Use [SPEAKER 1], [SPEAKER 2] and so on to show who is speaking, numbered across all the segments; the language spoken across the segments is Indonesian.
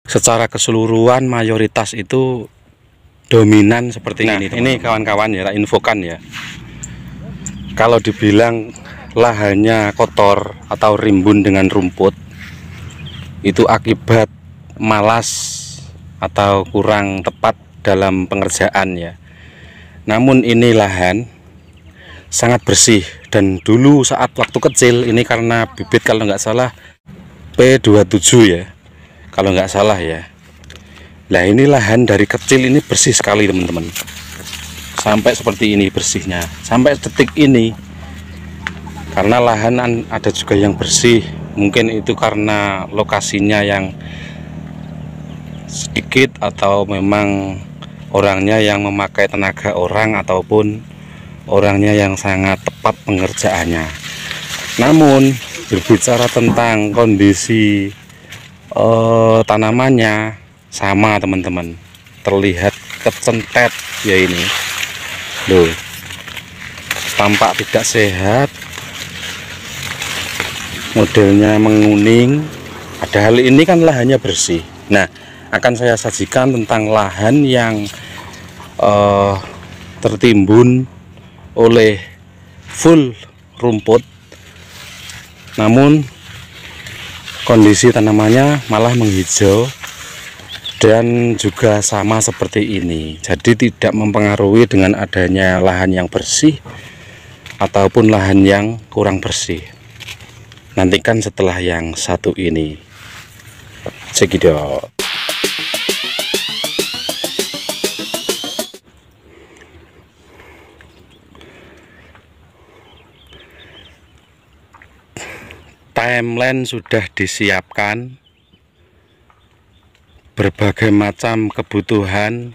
[SPEAKER 1] secara keseluruhan mayoritas itu dominan seperti ini. Ini kawan-kawan ya, infokan ya. Kalau dibilang lahannya kotor atau rimbun dengan rumput, itu akibat malas atau kurang tepat dalam pengerjaan ya. Namun ini lahan sangat bersih, dan dulu saat waktu kecil ini karena bibit kalau nggak salah P27 ya, kalau nggak salah ya. Nah ini lahan dari kecil ini bersih sekali teman-teman, sampai seperti ini bersihnya sampai detik ini. Karena lahan ada juga yang bersih, mungkin itu karena lokasinya yang sedikit atau memang orangnya yang memakai tenaga orang ataupun orangnya yang sangat tepat pengerjaannya. Namun berbicara tentang kondisi tanamannya sama teman-teman, terlihat kecentet ya, ini loh, tampak tidak sehat, modelnya menguning. Padahal ini kan lahannya bersih. Nah, akan saya sajikan tentang lahan yang tertimbun oleh full rumput, namun kondisi tanamannya malah menghijau dan juga sama seperti ini. Jadi tidak mempengaruhi dengan adanya lahan yang bersih ataupun lahan yang kurang bersih. Nantikan setelah yang satu ini. Cekidot. Timeline sudah disiapkan, berbagai macam kebutuhan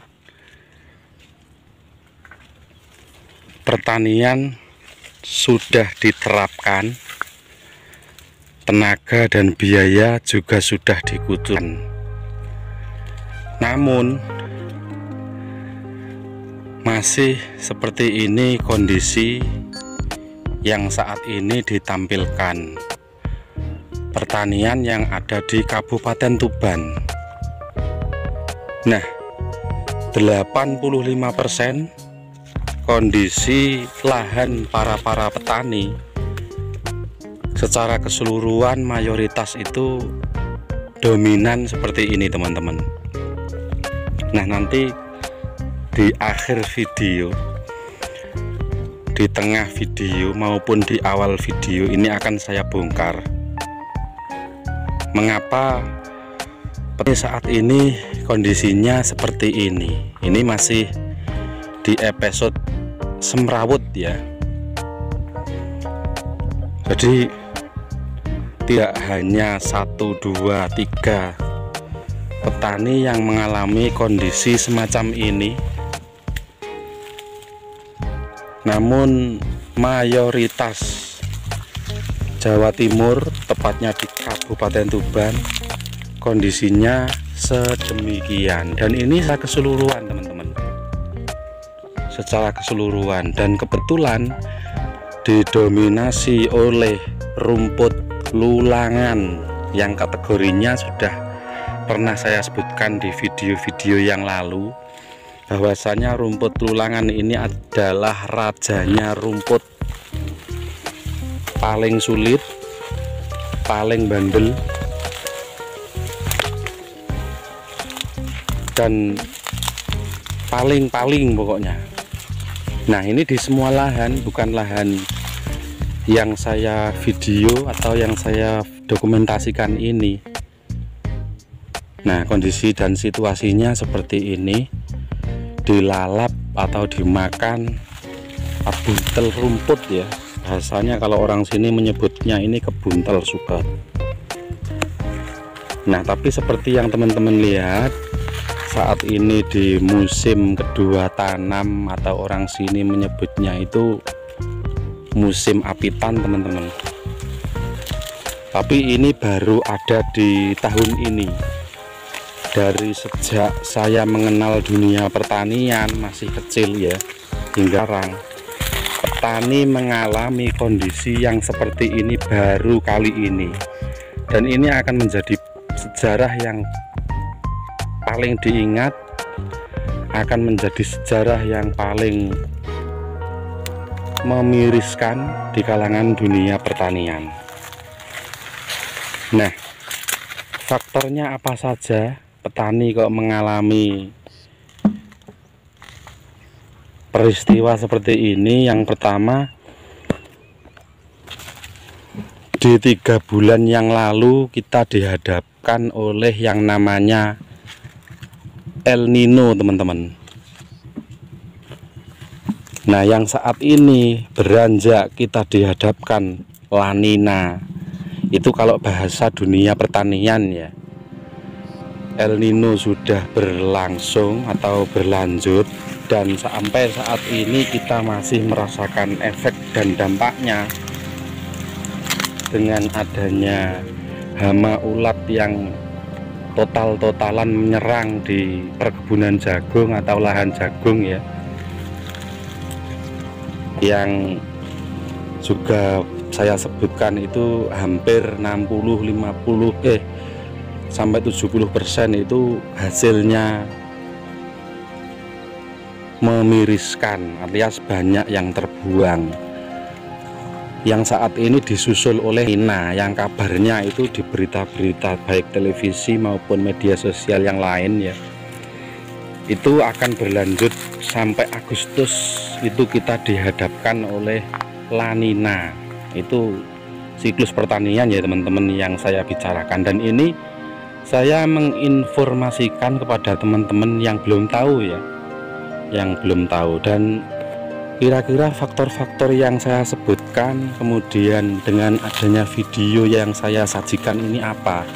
[SPEAKER 1] pertanian sudah diterapkan, tenaga dan biaya juga sudah dikucurkan. Namun masih seperti ini kondisi yang saat ini ditampilkan pertanian yang ada di Kabupaten Tuban. Nah, 85% kondisi lahan para petani secara keseluruhan mayoritas itu dominan seperti ini teman-teman. Nah, nanti di akhir video, di tengah video maupun di awal video ini akan saya bongkar mengapa saat ini kondisinya seperti ini. Ini masih di episode semrawut ya. Jadi tidak hanya 1, 2, 3 petani yang mengalami kondisi semacam ini, namun mayoritas Jawa Timur, tepatnya di Kabupaten Tuban, kondisinya sedemikian. Dan ini secara keseluruhan teman-teman, secara keseluruhan, dan kebetulan didominasi oleh rumput lulangan yang kategorinya sudah pernah saya sebutkan di video-video yang lalu, bahwasanya rumput lulangan ini adalah rajanya rumput, paling sulit, paling bandel, dan paling pokoknya. Nah, ini di semua lahan, bukan lahan yang saya video atau yang saya dokumentasikan ini. Nah, kondisi dan situasinya seperti ini, dilalap atau dimakan buntel rumput ya. Bahasanya kalau orang sini menyebutnya ini kebuntel suket. Nah, tapi seperti yang teman-teman lihat, saat ini di musim kedua tanam, atau orang sini menyebutnya itu musim apitan teman-teman. Tapi ini baru ada di tahun ini. Dari sejak saya mengenal dunia pertanian masih kecil ya, hingga sekarang petani mengalami kondisi yang seperti ini baru kali ini. Dan ini akan menjadi sejarah yang paling diingat, akan menjadi sejarah yang paling memiriskan di kalangan dunia pertanian. Nah, faktornya apa saja petani kok mengalami peristiwa seperti ini? Yang pertama, di 3 bulan yang lalu kita dihadapkan oleh yang namanya El Nino, teman-teman. Nah, yang saat ini beranjak kita dihadapkan La Nina. Itu kalau bahasa dunia pertanian ya. El Nino sudah berlangsung atau berlanjut, dan sampai saat ini kita masih merasakan efek dan dampaknya dengan adanya hama ulat yang total-totalan menyerang di perkebunan jagung atau lahan jagung ya, yang juga saya sebutkan itu hampir 60-50 sampai 70% itu hasilnya memiriskan, alias banyak yang terbuang, yang saat ini disusul oleh Nina, yang kabarnya itu di berita-berita baik televisi maupun media sosial yang lain ya, itu akan berlanjut sampai Agustus. Itu kita dihadapkan oleh La Nina. Itu siklus pertanian ya teman-teman yang saya bicarakan, dan ini saya menginformasikan kepada teman-teman yang belum tahu ya, yang belum tahu. Dan kira-kira faktor-faktor yang saya sebutkan, kemudian dengan adanya video yang saya sajikan ini, apa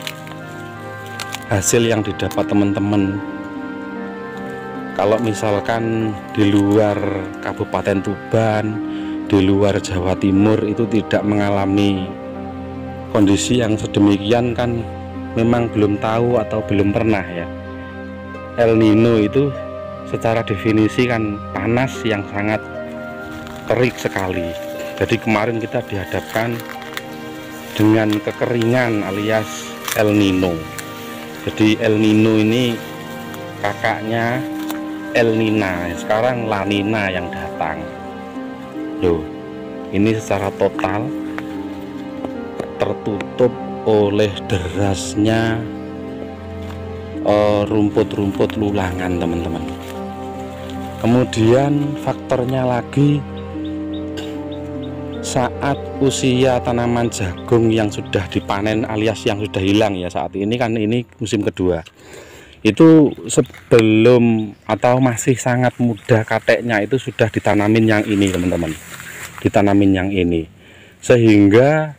[SPEAKER 1] hasil yang didapat teman-teman? Kalau misalkan di luar Kabupaten Tuban, di luar Jawa Timur itu tidak mengalami kondisi yang sedemikian, kan memang belum tahu atau belum pernah ya. El Nino itu secara definisi kan panas yang sangat terik sekali. Jadi kemarin kita dihadapkan dengan kekeringan alias El Nino. Jadi El Nino ini kakaknya El Nina, sekarang La Nina yang datang. Loh, ini secara total tertutup oleh derasnya rumput-rumput lulangan, teman-teman. Kemudian faktornya lagi, saat usia tanaman jagung yang sudah dipanen alias yang sudah hilang ya, saat ini kan ini musim kedua, itu sebelum atau masih sangat muda kateknya itu sudah ditanamin yang ini teman-teman, ditanamin yang ini, sehingga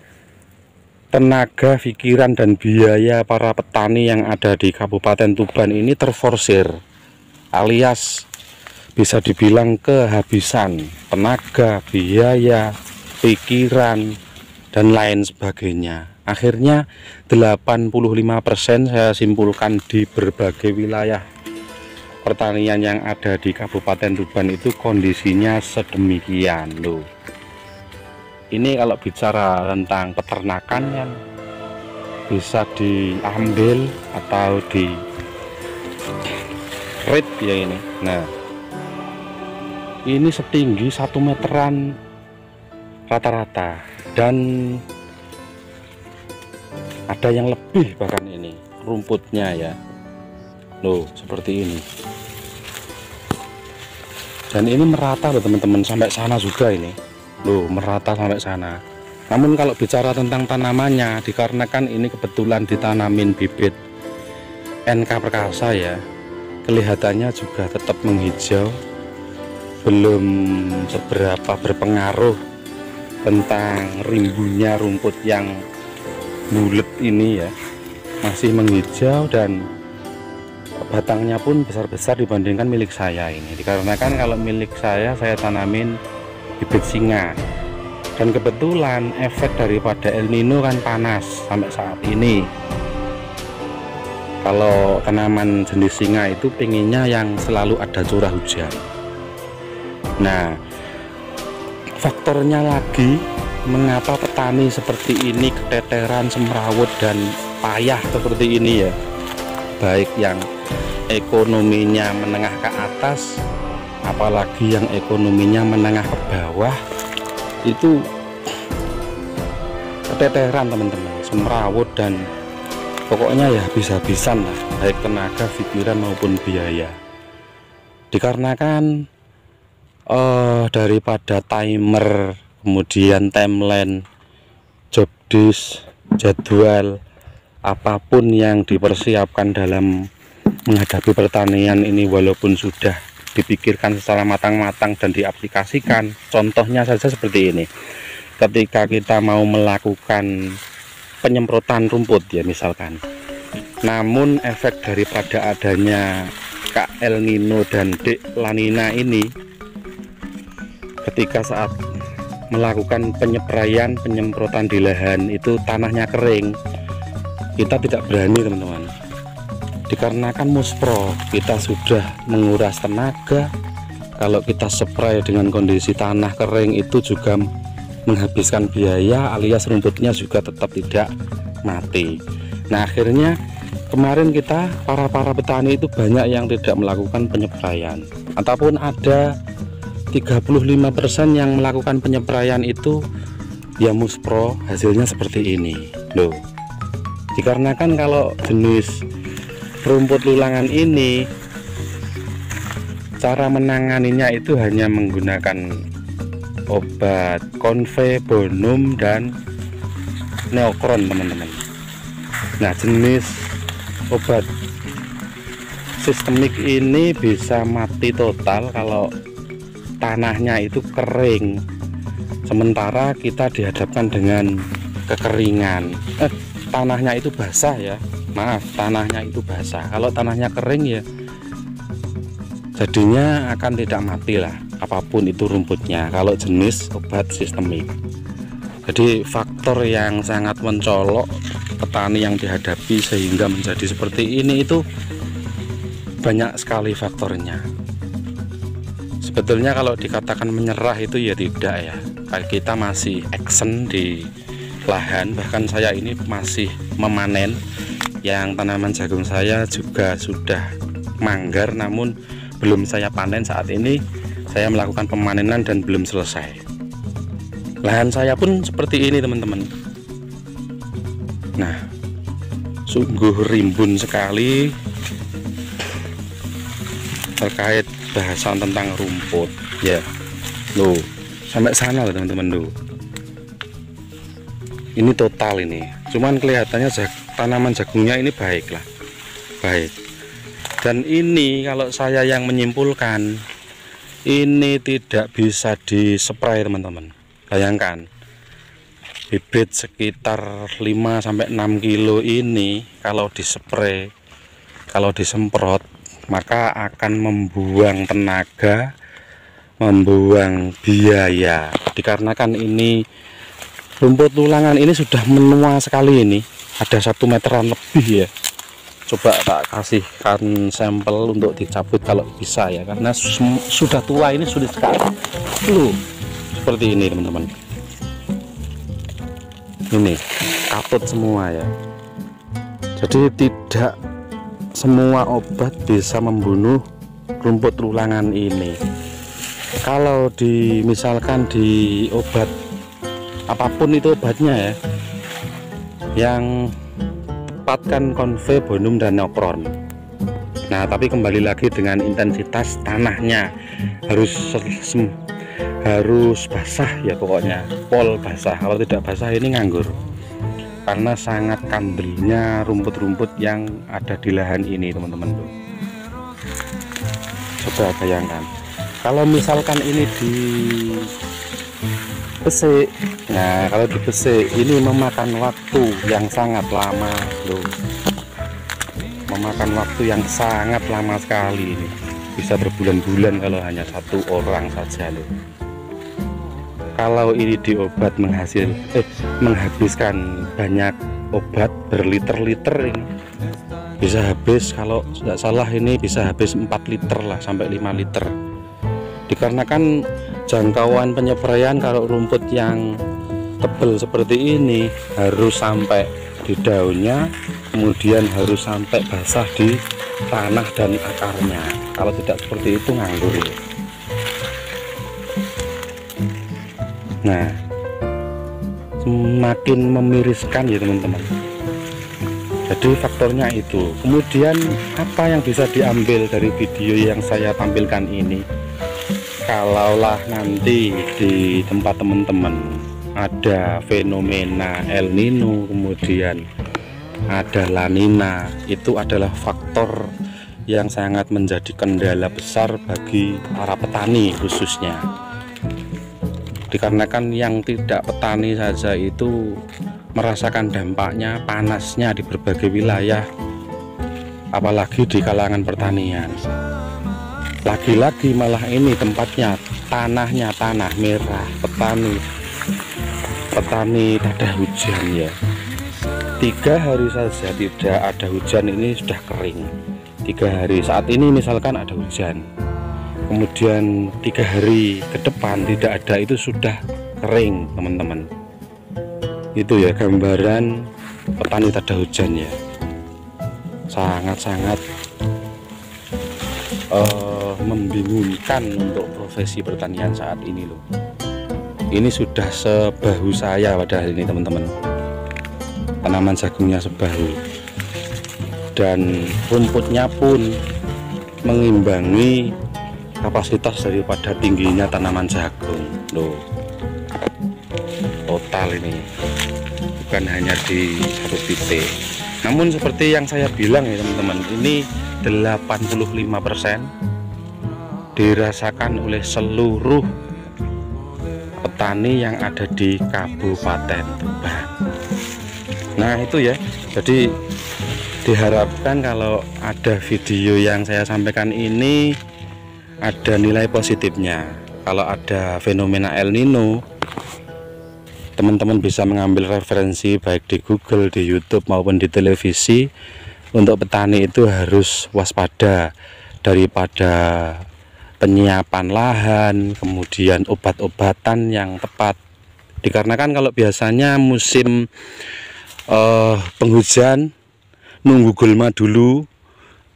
[SPEAKER 1] tenaga, pikiran dan biaya para petani yang ada di Kabupaten Tuban ini terforsir, alias bisa dibilang kehabisan tenaga, biaya, pikiran dan lain sebagainya. Akhirnya 85% saya simpulkan di berbagai wilayah pertanian yang ada di Kabupaten Tuban itu kondisinya sedemikian loh. Ini kalau bicara tentang peternakan yang bisa diambil atau di rate ya ini. Nah, ini setinggi 1 meteran rata-rata, dan ada yang lebih bahkan ini rumputnya ya loh, seperti ini. Dan ini merata loh teman-teman, sampai sana juga ini loh, merata sampai sana. Namun kalau bicara tentang tanamannya, dikarenakan ini kebetulan ditanamin bibit NK Perkasa ya, kelihatannya juga tetap menghijau, belum seberapa berpengaruh tentang rimbunya rumput yang bulet ini ya, masih menghijau, dan batangnya pun besar-besar dibandingkan milik saya ini. Dikarenakan kalau milik saya tanamin bibit singa, dan kebetulan efek daripada El Nino kan panas sampai saat ini. Kalau tanaman jenis singa itu pengennya yang selalu ada curah hujan. Nah, faktornya lagi, mengapa petani seperti ini keteteran, semrawut dan payah seperti ini ya, baik yang ekonominya menengah ke atas, apalagi yang ekonominya menengah ke bawah, itu keteteran teman-teman, semrawut dan pokoknya ya habis-habisan lah, baik tenaga, pikiran maupun biaya. Dikarenakan daripada timer, kemudian timeline, job disk, jadwal, apapun yang dipersiapkan dalam menghadapi pertanian ini, walaupun sudah dipikirkan secara matang-matang dan diaplikasikan. Contohnya saja seperti ini, ketika kita mau melakukan penyemprotan rumput ya misalkan, namun efek daripada adanya Kak El Nino dan Dek La Nina ini, ketika saat melakukan penyemprotan di lahan itu tanahnya kering, kita tidak berani teman-teman, dikarenakan muspro kita sudah menguras tenaga. Kalau kita spray dengan kondisi tanah kering itu juga menghabiskan biaya, alias rumputnya juga tetap tidak mati. Nah akhirnya kemarin kita para petani itu banyak yang tidak melakukan penyepraian, ataupun ada 35% yang melakukan penyepraian itu ya muspro, hasilnya seperti ini loh. Dikarenakan kalau jenis rumput lulangan ini cara menanganinya itu hanya menggunakan obat Conve, Bonum, dan Neokron teman-teman. Nah jenis obat sistemik ini bisa mati total kalau tanahnya itu kering, sementara kita dihadapkan dengan kekeringan. Tanahnya itu basah ya, maaf, tanahnya itu basah. Kalau tanahnya kering ya jadinya akan tidak mati lah apapun itu rumputnya kalau jenis obat sistemik. Jadi faktor yang sangat mencolok petani yang dihadapi sehingga menjadi seperti ini itu banyak sekali faktornya. Sebetulnya kalau dikatakan menyerah itu ya tidak ya, kita masih action di lahan, bahkan saya ini masih memanen. Yang tanaman jagung saya juga sudah manggar, namun belum saya panen. Saat ini saya melakukan pemanenan dan belum selesai. Lahan saya pun seperti ini teman-teman. Nah sungguh rimbun sekali terkait bahasan tentang rumput ya loh, sampai sana loh teman-teman loh. Ini total ini, cuman kelihatannya tanaman jagungnya ini baik. Dan ini kalau saya yang menyimpulkan, ini tidak bisa dispray teman-teman. Bayangkan bibit sekitar 5-6 kilo ini kalau dispray, kalau disemprot, maka akan membuang tenaga, membuang biaya. Dikarenakan ini rumput lulangan ini sudah menua sekali, ini ada 1 meteran lebih ya. Coba tak kasihkan sampel untuk dicabut kalau bisa ya, karena sudah tua, ini sulit sekali loh. Seperti ini teman-teman, ini kaput semua ya. Jadi tidak semua obat bisa membunuh rumput lulangan ini. Kalau misalkan di obat apapun itu obatnya ya, yang tepat kan Conve, Bonum, dan Neokron. Nah tapi kembali lagi dengan intensitas tanahnya harus basah ya, pokoknya pol basah. Kalau tidak basah ini nganggur, karena sangat kandelnya rumput-rumput yang ada di lahan ini teman-teman. Coba bayangkan kalau misalkan ini di pesik. Nah kalau di pesik ini memakan waktu yang sangat lama loh, memakan waktu yang sangat lama sekali. Ini bisa berbulan-bulan kalau hanya 1 orang saja loh. Kalau ini diobat menghabiskan banyak obat berliter-liter, ini bisa habis, kalau tidak salah ini bisa habis 4 liter lah sampai 5 liter. Dikarenakan jangkauan penyepraian kalau rumput yang tebal seperti ini harus sampai di daunnya, kemudian harus sampai basah di tanah dan akarnya. Kalau tidak seperti itu nganggur ya. Nah, semakin memiriskan ya teman-teman. Jadi faktornya itu. Kemudian apa yang bisa diambil dari video yang saya tampilkan ini? Kalaulah nanti di tempat teman-teman ada fenomena El Nino, kemudian ada La Nina, itu adalah faktor yang sangat menjadi kendala besar bagi para petani khususnya. Dikarenakan yang tidak petani saja itu merasakan dampaknya panasnya di berbagai wilayah, apalagi di kalangan pertanian. Lagi-lagi malah ini tempatnya, tanahnya tanah merah, petani tada hujan ya. 3 hari saja tidak ada hujan ini sudah kering. 3 hari saat ini misalkan ada hujan, kemudian 3 hari ke depan tidak ada, itu sudah kering teman-teman. Itu ya gambaran petani tada hujan ya. Sangat-sangat membingungkan untuk profesi pertanian saat ini loh. Ini sudah sebahu saya padahal ini teman-teman, tanaman jagungnya sebahu, dan rumputnya pun mengimbangi kapasitas daripada tingginya tanaman jagung loh. Total ini bukan hanya di satu titik, namun seperti yang saya bilang ya teman-teman, ini 85% dirasakan oleh seluruh petani yang ada di Kabupaten Tuban. Nah itu ya, jadi diharapkan kalau ada video yang saya sampaikan ini ada nilai positifnya. Kalau ada fenomena El Nino, teman-teman bisa mengambil referensi baik di Google, di YouTube maupun di televisi. Untuk petani itu harus waspada daripada penyiapan lahan, kemudian obat-obatan yang tepat. Dikarenakan kalau biasanya musim penghujan nunggu gulma dulu,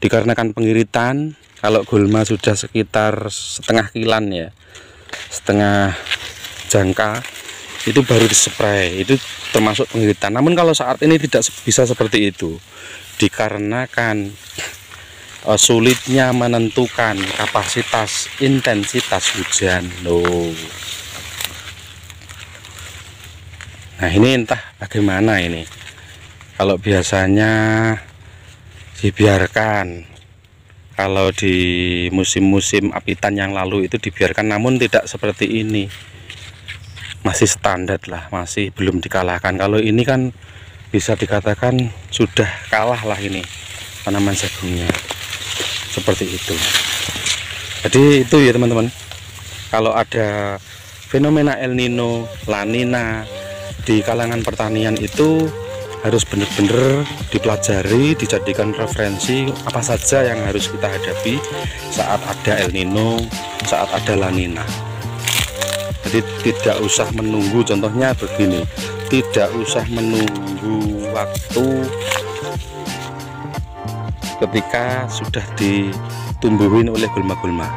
[SPEAKER 1] dikarenakan pengiritan. Kalau gulma sudah sekitar setengah kilan ya, setengah jangka, itu baru dispray, itu termasuk pengiritan. Namun kalau saat ini tidak bisa seperti itu, dikarenakan sulitnya menentukan kapasitas intensitas hujan loh. Nah ini entah bagaimana ini. Kalau biasanya dibiarkan, kalau di musim-musim apitan yang lalu itu dibiarkan, namun tidak seperti ini, masih standar lah, masih belum dikalahkan. Kalau ini kan bisa dikatakan sudah kalah lah ini tanaman jagungnya, seperti itu. Jadi itu ya teman-teman, kalau ada fenomena El Nino, La Nina di kalangan pertanian itu harus benar-benar dipelajari, dijadikan referensi apa saja yang harus kita hadapi saat ada El Nino, saat ada La Nina. Jadi tidak usah menunggu, contohnya begini, tidak usah menunggu waktu ketika sudah ditumbuhin oleh gulma-gulma.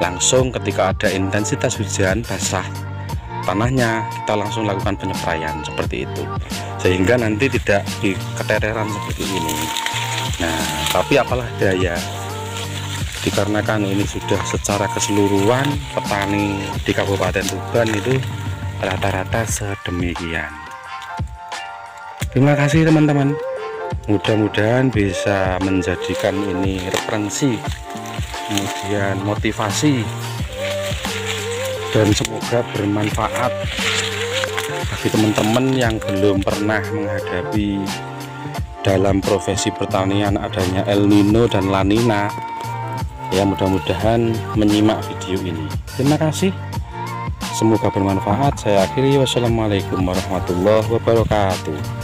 [SPEAKER 1] Langsung ketika ada intensitas hujan basah tanahnya, kita langsung lakukan penyepraian seperti itu, sehingga nanti tidak diketeteran seperti ini. Nah tapi apalah daya, dikarenakan ini sudah secara keseluruhan petani di Kabupaten Tuban itu rata-rata sedemikian. Terima kasih teman-teman, mudah-mudahan bisa menjadikan ini referensi, kemudian motivasi, dan semoga bermanfaat bagi teman-teman yang belum pernah menghadapi dalam profesi pertanian adanya El Nino dan La Nina. Ya mudah-mudahan menyimak video ini. Terima kasih, semoga bermanfaat. Saya akhiri, wassalamualaikum warahmatullahi wabarakatuh.